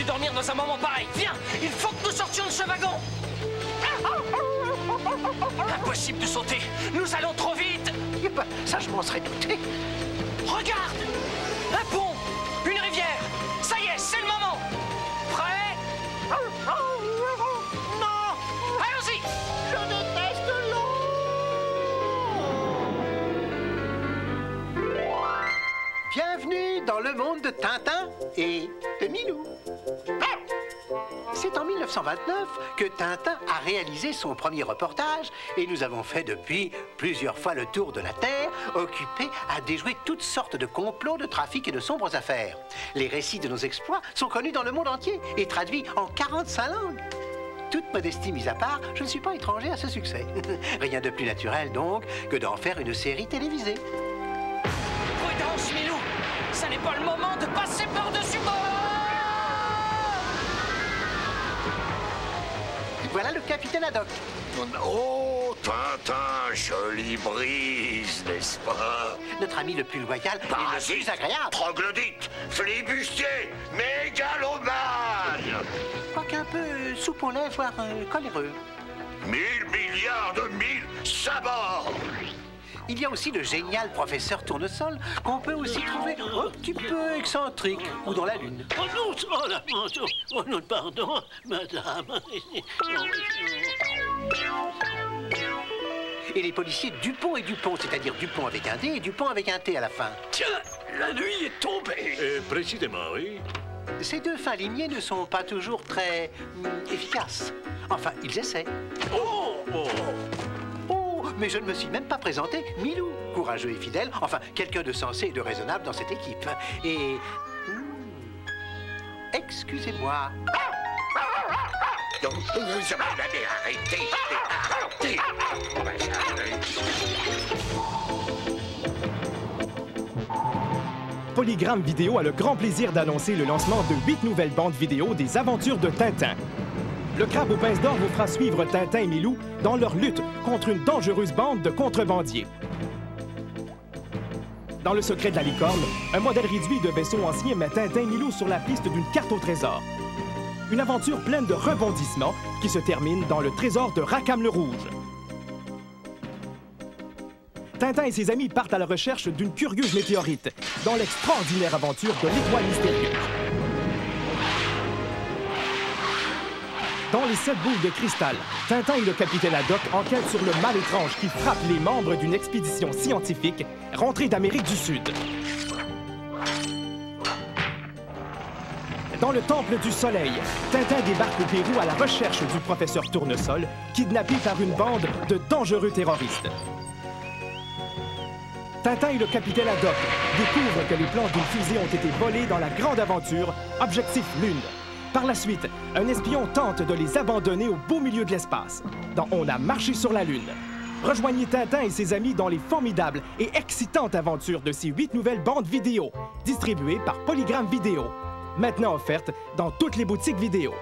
dormir dans un moment pareil. Viens, il faut que nous sortions de ce wagon. Impossible de sauter. Nous allons trop vite. Eh ben, ça, je m'en serais douté. Regarde, un pont, une rivière. Ça y est, c'est le moment. Prêt? Non. Allons-y. Je déteste l'eau. Bienvenue dans le monde de Tintin et de Milou. C'est en 1929 que Tintin a réalisé son premier reportage et nous avons fait depuis plusieurs fois le tour de la Terre, occupés à déjouer toutes sortes de complots, de trafics et de sombres affaires. Les récits de nos exploits sont connus dans le monde entier et traduits en 45 langues. Toute modestie mise à part, je ne suis pas étranger à ce succès. Rien de plus naturel donc que d'en faire une série télévisée. Prudence, Milou. Ça n'est pas le moment de passer par-dessus bord. Voilà le capitaine Haddock. Oh, Tintin, jolie brise, n'est-ce pas? Notre ami le plus loyal et le plus agréable. Troglodyte, flibustier, mégalomane. Quoique un peu soupe au lait, voire coléreux. 1000 milliards de sabords. Il y a aussi le génial professeur Tournesol, qu'on peut aussi trouver un petit peu excentrique ou dans la lune. Oh non, oh là, oh non, pardon, madame. Et les policiers Dupont et Dupont, c'est-à-dire Dupont avec un D et Dupont avec un T à la fin. Tiens, la nuit est tombée. Précisément, oui. Ces deux fins lignées ne sont pas toujours très efficaces. Enfin, ils essaient. Oh, oh. Mais je ne me suis même pas présenté, Milou, courageux et fidèle, enfin, quelqu'un de sensé et de raisonnable dans cette équipe. Et... excusez-moi. Donc, vous avez arrêté. Polygram Vidéo a le grand plaisir d'annoncer le lancement de 8 nouvelles bandes vidéo des aventures de Tintin. Le Crabe aux pinces d'or vous fera suivre Tintin et Milou dans leur lutte contre une dangereuse bande de contrebandiers. Dans le secret de la licorne, un modèle réduit de vaisseau ancien met Tintin et Milou sur la piste d'une carte au trésor. Une aventure pleine de rebondissements qui se termine dans le trésor de Rackham le Rouge. Tintin et ses amis partent à la recherche d'une curieuse météorite dans l'extraordinaire aventure de l'Étoile mystérieuse. Dans les 7 boules de cristal, Tintin et le capitaine Haddock enquêtent sur le mal étrange qui frappe les membres d'une expédition scientifique rentrée d'Amérique du Sud. Dans le Temple du Soleil, Tintin débarque au Pérou à la recherche du professeur Tournesol, kidnappé par une bande de dangereux terroristes. Tintin et le capitaine Haddock découvrent que les plans d'une fusée ont été volés dans la grande aventure Objectif Lune. Par la suite, un espion tente de les abandonner au beau milieu de l'espace, dans On a marché sur la Lune. Rejoignez Tintin et ses amis dans les formidables et excitantes aventures de ces 8 nouvelles bandes vidéo, distribuées par Polygram Vidéo. Maintenant offertes dans toutes les boutiques vidéo.